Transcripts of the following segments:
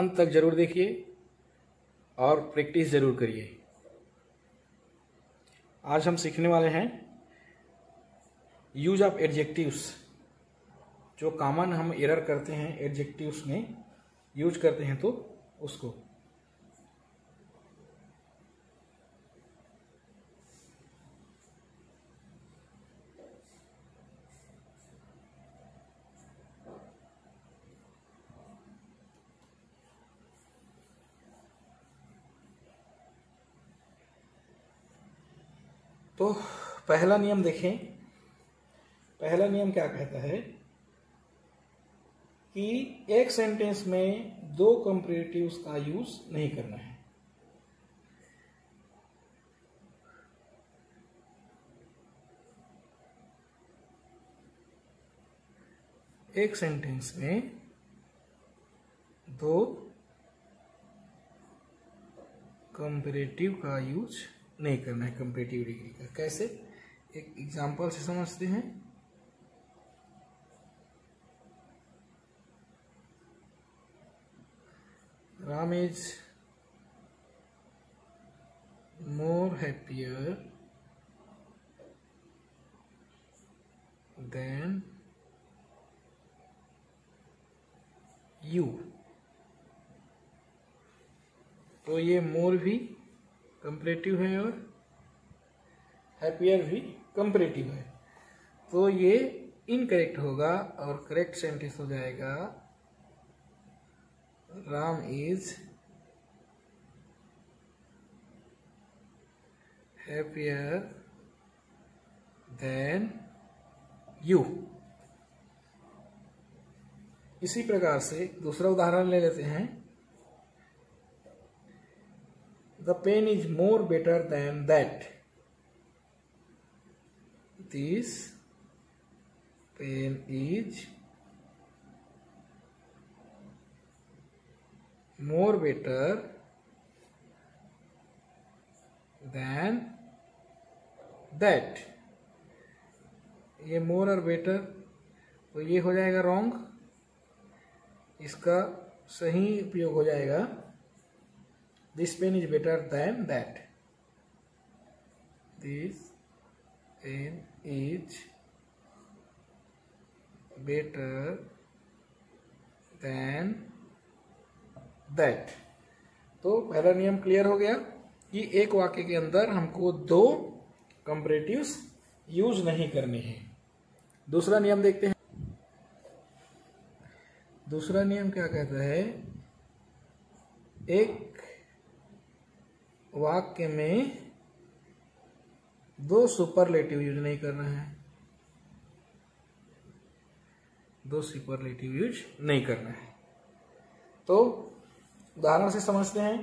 अंत तक जरूर देखिए और प्रैक्टिस जरूर करिए। आज हम सीखने वाले हैं यूज ऑफ एडजेक्टिव्स। जो कॉमन हम एरर करते हैं एडजेक्टिव्स में यूज करते हैं तो उसको। तो पहला नियम देखें। पहला नियम क्या कहता है कि एक सेंटेंस में दो कंपैरेटिव्स का यूज नहीं करना है। एक सेंटेंस में दो कंपैरेटिव का यूज नहीं करना है। कंपैरेटिव डिग्री का कैसे, एक एग्जांपल से समझते हैं। Ram is more happier than you. तो ये मोर भी कंपैरेटिव है और हैप्पियर भी कंपैरेटिव है, तो ये इनकरेक्ट होगा और करेक्ट सेंटेंस हो जाएगा Ram is happier than you. इसी प्रकार से दूसरा उदाहरण ले लेते हैं। The pen is more better than that. This pen is more better than that. ये more और better तो ये हो जाएगा wrong। इसका सही उपयोग हो जाएगा This pen is better than that. This pen is better than that. तो पहला नियम क्लियर हो गया कि एक वाक्य के अंदर हमको दो कंपैरेटिव्स यूज नहीं करने हैं। दूसरा नियम देखते हैं। दूसरा नियम क्या कहता है, एक वाक्य में दो सुपरलेटिव यूज नहीं करना है। दो सुपरलेटिव यूज नहीं करना है। तो उदाहरण से समझते हैं।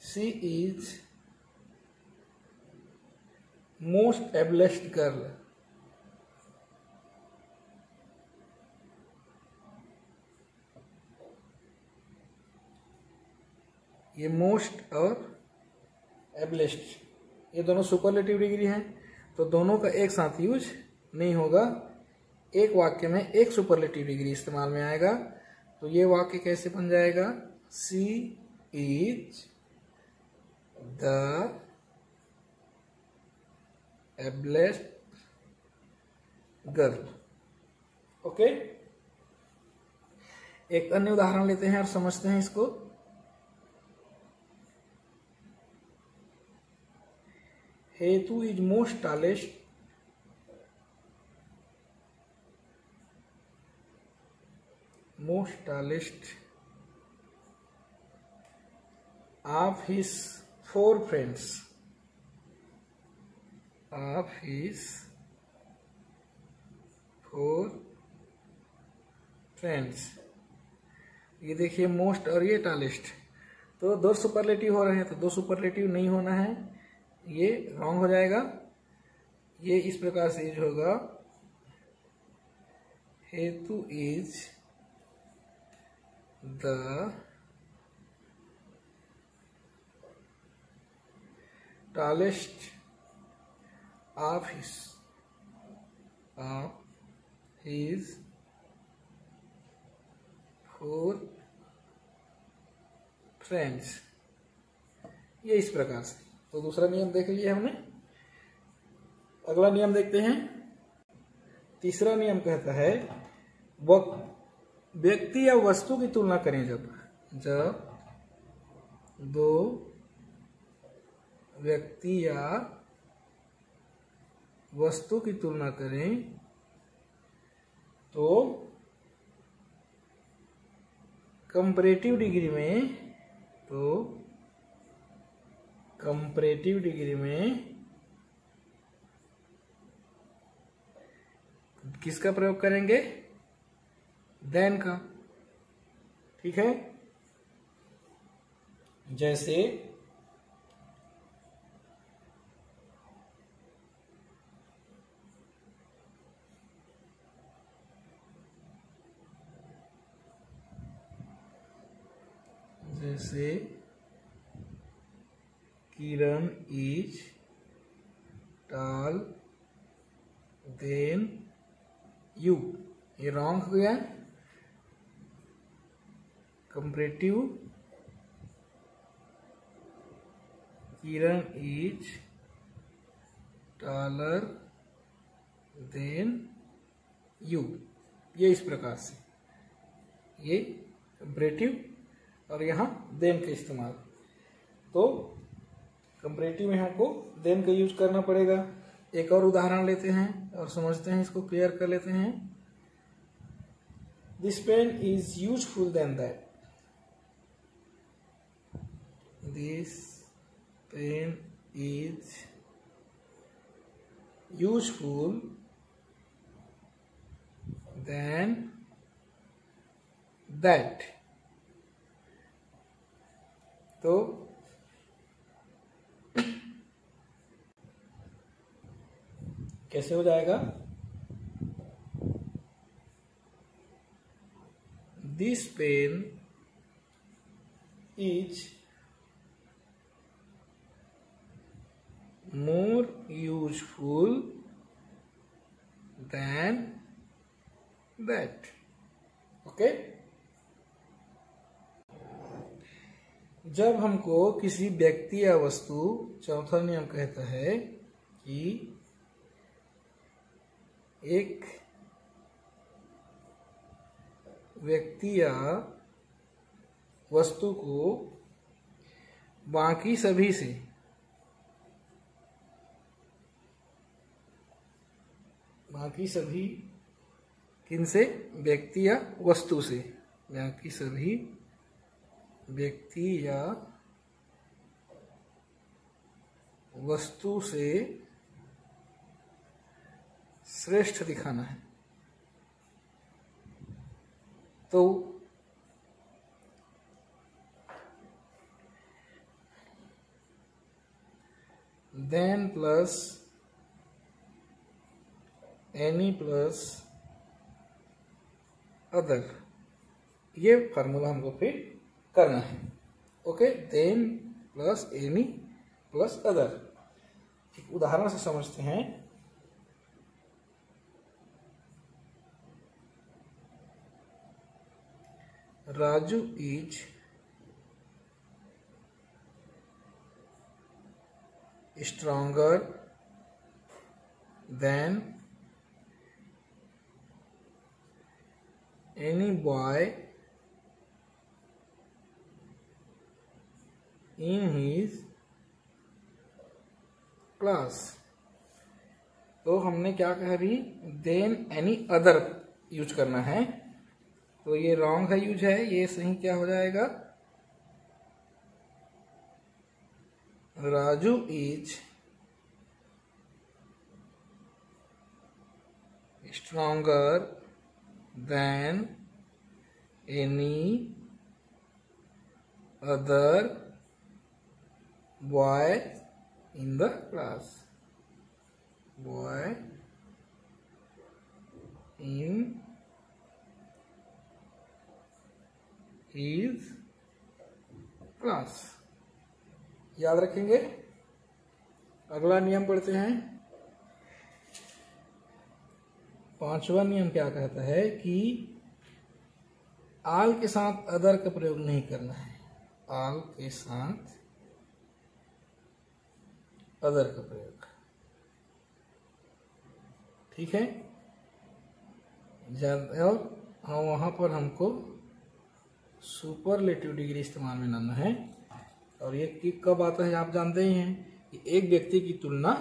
She is most ablest girl. ये मोस्ट और एबलेस्ड ये दोनों सुपरलेटिव डिग्री हैं, तो दोनों का एक साथ यूज नहीं होगा। एक वाक्य में एक सुपरलेटिव डिग्री इस्तेमाल में आएगा। तो ये वाक्य कैसे बन जाएगा, she is the ablest girl. Okay, एक अन्य उदाहरण लेते हैं और समझते हैं इसको। हेतु is most tallest of his four friends. Of his four friends. ये देखिए मोस्ट और ये टालेस्ट, तो दो सुपरलेटिव हो रहे हैं, तो दो सुपरलेटिव नहीं होना है, ये रॉन्ग हो जाएगा। ये इस प्रकार से यूज होगा, हेतु is the tallest of his of his 4 friends. ये इस प्रकार से। तो दूसरा नियम देख लिया हमने। अगला नियम देखते हैं। तीसरा नियम कहता है व्यक्ति या वस्तु की तुलना करें जब दो व्यक्ति या वस्तु की तुलना करें तो कंपैरेटिव डिग्री में किसका प्रयोग करेंगे? देन का। ठीक है। जैसे किरण इज टॉल देन यू। ये रॉन्ग हो गया। Comparative Kiran is taller than you. ये इस प्रकार से, ये कंपैरेटिव और यहाँ देन का इस्तेमाल। तो कंपैरेटिव में हमको देन का यूज करना पड़ेगा। एक और उदाहरण लेते हैं और समझते हैं, इसको क्लियर कर लेते हैं। This pen is useful than that. This pen is useful than that. तो कैसे हो जाएगा? दिस पेन इज more useful than that. Okay. जब हमको किसी व्यक्ति या वस्तु, चौथा नियम कहता है कि एक व्यक्ति या वस्तु को बाकी सभी से किनसे? व्यक्ति या वस्तु से। बाकी सभी व्यक्ति या वस्तु से श्रेष्ठ दिखाना है। तो than plus any plus other, ये फार्मूला हमको फिर करना है। Okay. Than plus any plus other. एक उदाहरण से समझते हैं। Raju is stronger than any boy in his class। तो हमने क्या कहा अभी? देन एनी अदर यूज करना है। तो ये रॉन्ग है यूज है, ये सही क्या हो जाएगा? Raju is stronger than any other boy in the class। Boy in his class। याद रखेंगे। अगला नियम पढ़ते हैं। पांचवा नियम क्या कहता है कि आल के साथ अदर का प्रयोग नहीं करना है। आल के साथ अदर का प्रयोग, ठीक है। और वहां पर हमको सुपरलेटिव डिग्री इस्तेमाल में लाना है। और ये कब आता है आप जानते ही हैं कि एक व्यक्ति की तुलना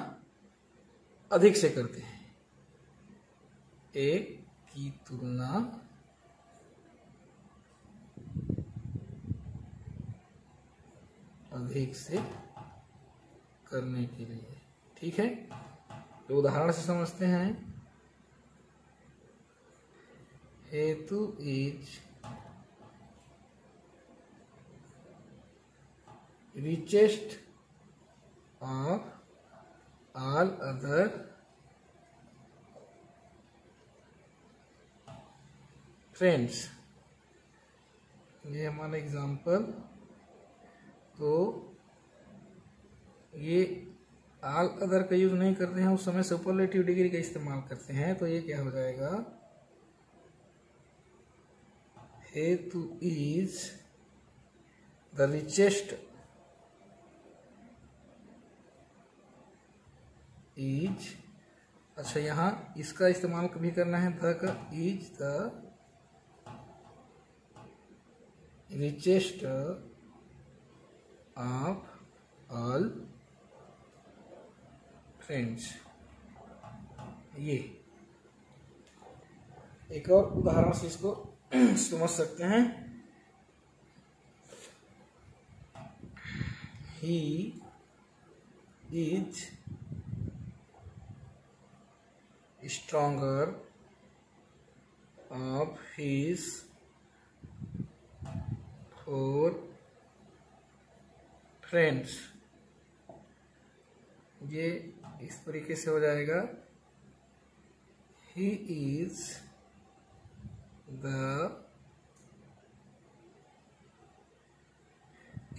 अधिक से करते हैं। एक की तुलना अधिक से करने के लिए, ठीक है। तो उदाहरण से समझते हैं। हेतु is richest of all other friends, ये हमारा एग्जाम्पल। तो ये ऑल अदर का यूज नहीं करते हैं, उस समय सुपरलेटिव डिग्री का इस्तेमाल करते हैं। तो ये क्या हो जाएगा, हेतु इज द रिचेस्ट इज, अच्छा यहाँ इसका इस्तेमाल कभी करना है, द का, is the richest of all friends. ये एक और उदाहरण से इसको समझ सकते हैं। He is stronger of his four friends, ये इस तरीके से हो जाएगा। he is the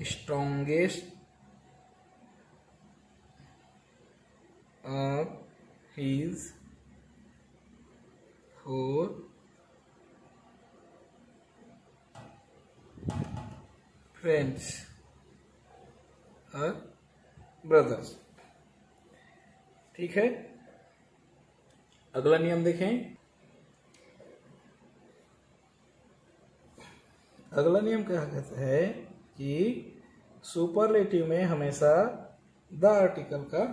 strongest of his four friends or brothers, ठीक है। अगला नियम देखें। अगला नियम क्या कहता है कि सुपरलेटिव में हमेशा द आर्टिकल का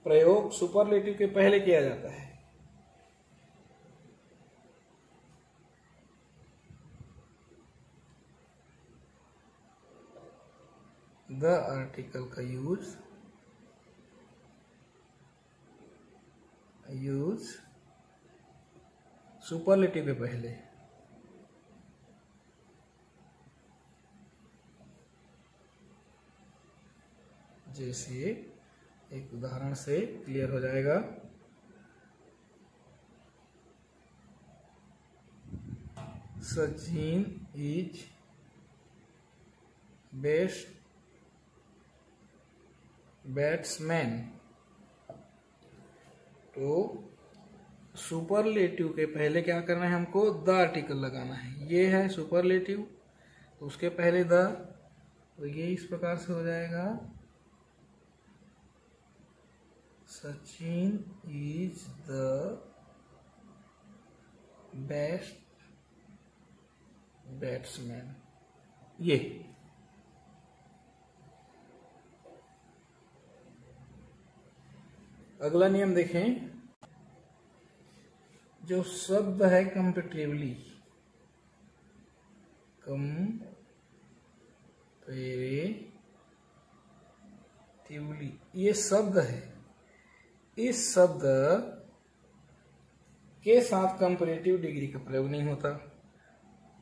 प्रयोग सुपरलेटिव के पहले किया जाता है। द आर्टिकल का यूज सुपरलेटिव के पहले। जैसे एक उदाहरण से क्लियर हो जाएगा। Sachin is best batsman. तो सुपरलेटिव के पहले क्या करना है, हमको द आर्टिकल लगाना है। ये है सुपरलेटिव, तो उसके पहले द, तो ये इस प्रकार से हो जाएगा। Sachin is the best batsman. ये अगला नियम देखें। जो शब्द है कंपेरेटिवली, ये शब्द है। इस शब्द के साथ कंपेरेटिव डिग्री का प्रयोग नहीं होता।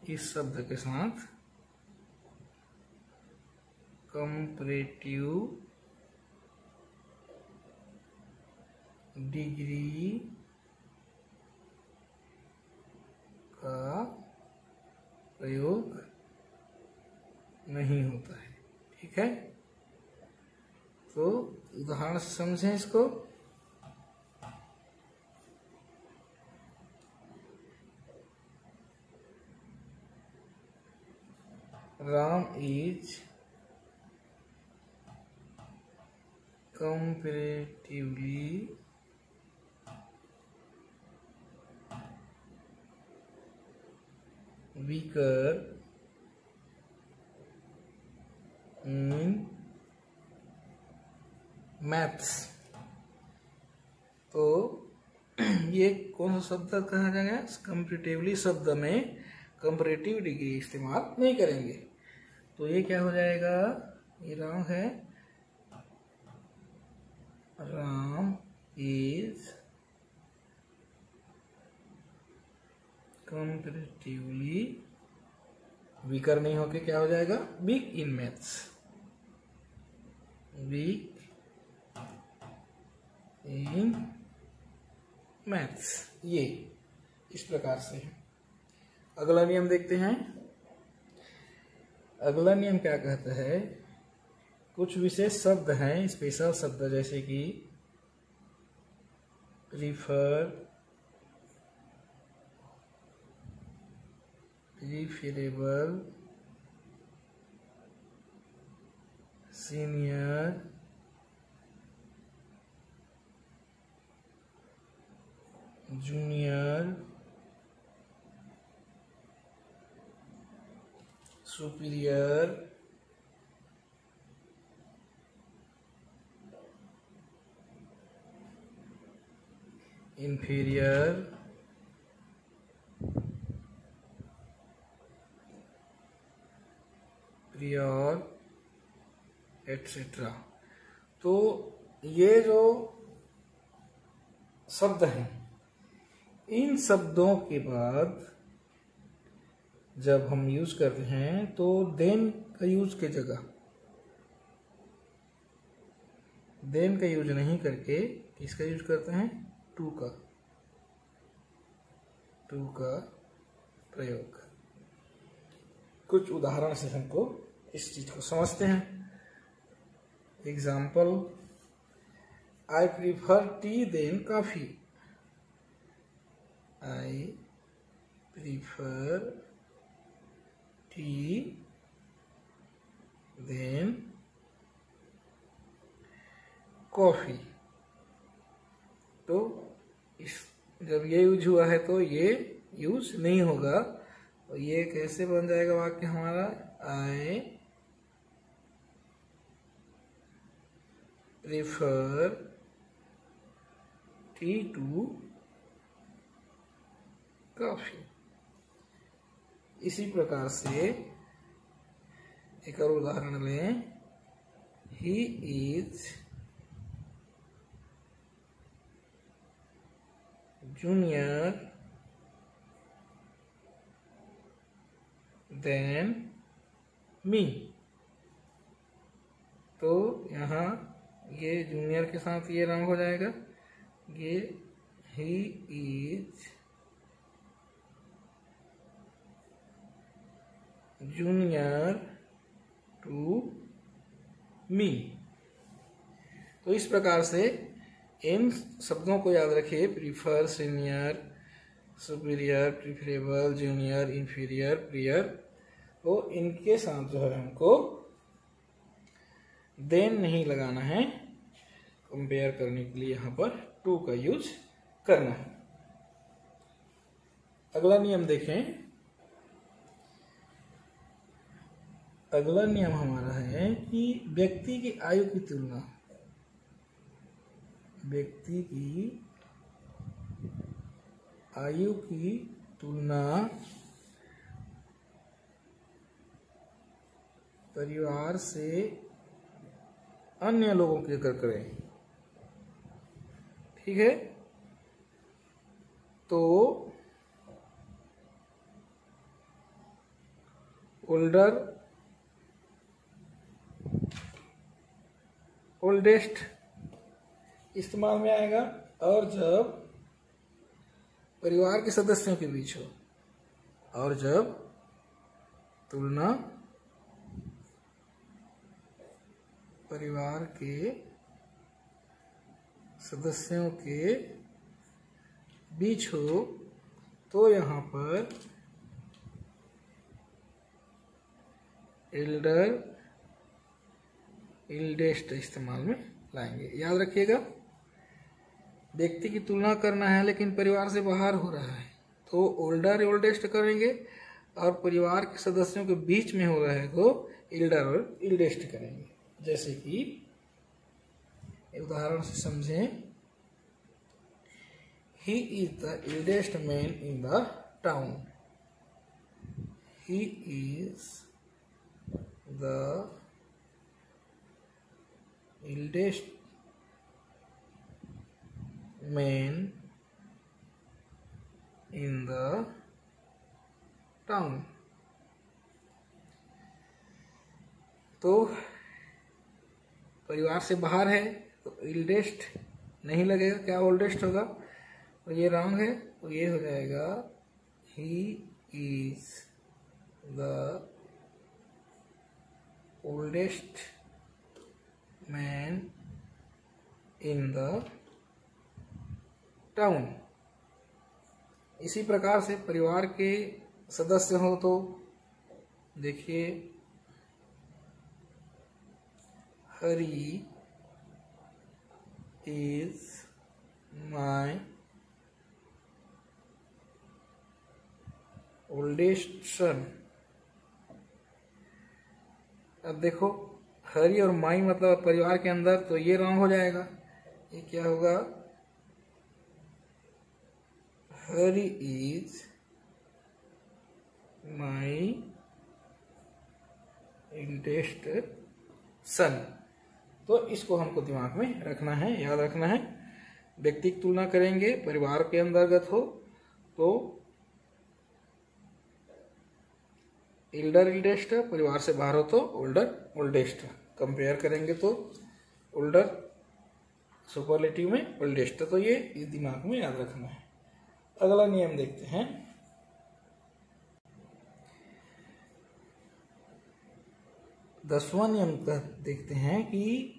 इस शब्द के साथ कंपेरेटिव डिग्री का प्रयोग नहीं होता है, ठीक है। तो उदाहरण से समझें इसको। Ram is comparatively weaker in maths. तो ये कौन सा शब्द कहा जाएगा? कंपैरेटिवली शब्द में कंपैरेटिव डिग्री इस्तेमाल नहीं करेंगे। तो ये क्या हो जाएगा? ये राम है, राम इज कंपैरेटिवली वीकर नहीं होके क्या हो जाएगा? Weak in maths, weak in maths. ये इस प्रकार से है। अगला नियम देखते हैं। अगला नियम क्या कहता है? कुछ विशेष शब्द हैं, स्पेशल शब्द, जैसे कि refer, referable, senior, junior, superior, inferior, prior, etcetera. तो ये जो शब्द हैं, इन शब्दों के बाद जब हम यूज करते हैं तो देन का यूज के जगह देन का यूज नहीं करके किसका यूज करते हैं? टू का प्रयोग। कुछ उदाहरण से हमको इस चीज को समझते हैं। Example, I prefer tea than coffee. I prefer tea than coffee। तो इस जब ये यूज हुआ है तो ये यूज नहीं होगा। तो ये कैसे बन जाएगा वाक्य हमारा? I prefer tea to काफी। इसी प्रकार से एक और उदाहरण लें। ही इज जूनियर देन मी। तो यहाँ ये जूनियर के साथ ये रंग हो जाएगा। ये he is junior to me. तो इस प्रकार से इन शब्दों को याद रखिए। Prefer, senior, superior, preferable, junior, inferior, prior. तो इनके साथ जो है हमको देन नहीं लगाना है। कंपेयर करने के लिए यहाँ पर टू का यूज करना है। अगला नियम देखें। अगला नियम हमारा है कि व्यक्ति की आयु की तुलना, व्यक्ति की आयु की तुलना परिवार से अन्य लोगों के कर करें। ठीक है? तो ओल्डेस्ट इस्तेमाल में आएगा, और जब परिवार के सदस्यों के बीच हो, और जब तुलना परिवार के सदस्यों के बीच हो, तो यहाँ पर इल्डर इल्डेस्ट इस्तेमाल में लाएंगे। याद रखिएगा, व्यक्ति की तुलना करना है लेकिन परिवार से बाहर हो रहा है तो ओल्डर ओल्डेस्ट करेंगे, और परिवार के सदस्यों के बीच में हो रहा है तो इल्डर और इल्डेस्ट करेंगे। जैसे कि उदाहरण से समझें, he is the eldest man in the town. He is the eldest man in the town. तो परिवार से बाहर है तो इल्डेस्ट नहीं लगेगा, क्या ओल्डेस्ट होगा, तो ये रॉन्ग है, तो ये हो जाएगा ही is the oldest man in the town. इसी प्रकार से परिवार के सदस्य हो तो देखिए, हरी इज माय ओल्डेस्ट सन। अब देखो, हरी और माई मतलब परिवार के अंदर, तो ये रॉन्ग हो जाएगा। ये क्या होगा, हरी इज माई एल्डेस्ट सन। तो इसको हमको दिमाग में रखना है, याद रखना है। व्यक्ति की तुलना करेंगे, परिवार के अंतर्गत हो तो इल्डर इल्डेस्ट, परिवार से बाहर हो तो ओल्डर ओल्डेस्ट। कंपेयर करेंगे तो ओल्डर सुपरलेटिव में ओल्डेस्ट। तो ये इस दिमाग में याद रखना है। अगला नियम देखते हैं। दसवां नियम का देखते हैं कि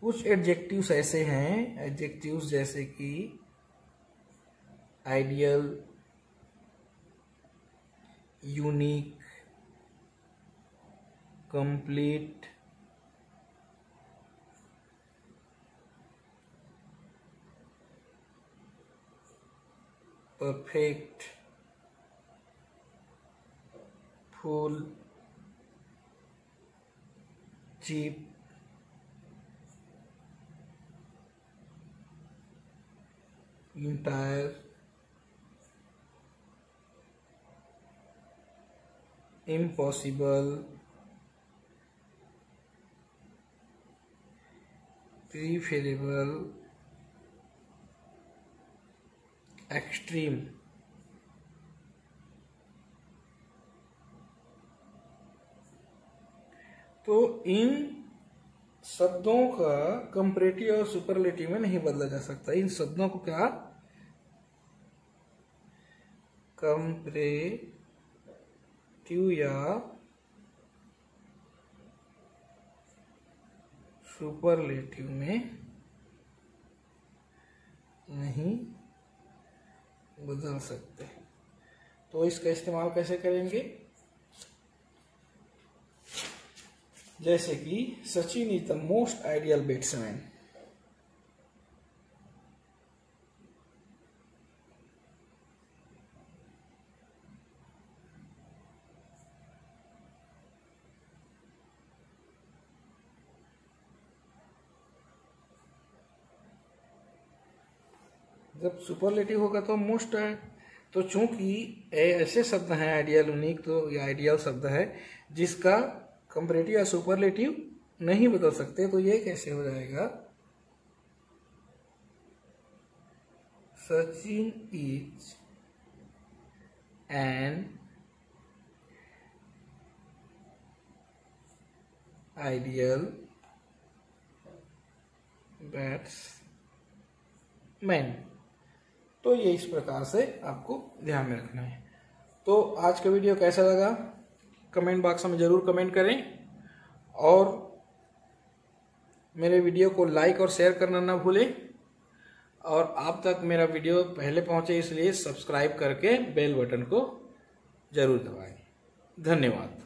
कुछ एडजेक्टिव्स ऐसे हैं, एडजेक्टिव्स जैसे कि ideal, unique, complete, perfect, full, cheap, entire, impossible, preferable, extreme. तो इन शब्दों का कंपैरेटिव और सुपरलेटिव में नहीं बदला जा सकता। इन शब्दों को क्या, कंपैरेटिव या सुपरलेटिव में नहीं बदल सकते। तो इसका इस्तेमाल कैसे करेंगे, जैसे कि Sachin is the most ideal batsman. जब सुपरलेटिव होगा तो मोस्ट है, तो चूंकि ऐसे शब्द हैं आइडियल, यूनिक, तो ये आइडियल शब्द है जिसका कंपैरेटिव या सुपरलेटिव नहीं बदल सकते। तो ये कैसे हो जाएगा, Sachin is an ideal batsman. तो ये इस प्रकार से आपको ध्यान में रखना है। तो आज का वीडियो कैसा लगा कमेंट बॉक्स में ज़रूर कमेंट करें, और मेरे वीडियो को लाइक और शेयर करना ना भूलें, और आप तक मेरा वीडियो पहले पहुंचे इसलिए सब्सक्राइब करके बेल बटन को ज़रूर दबाएं। धन्यवाद।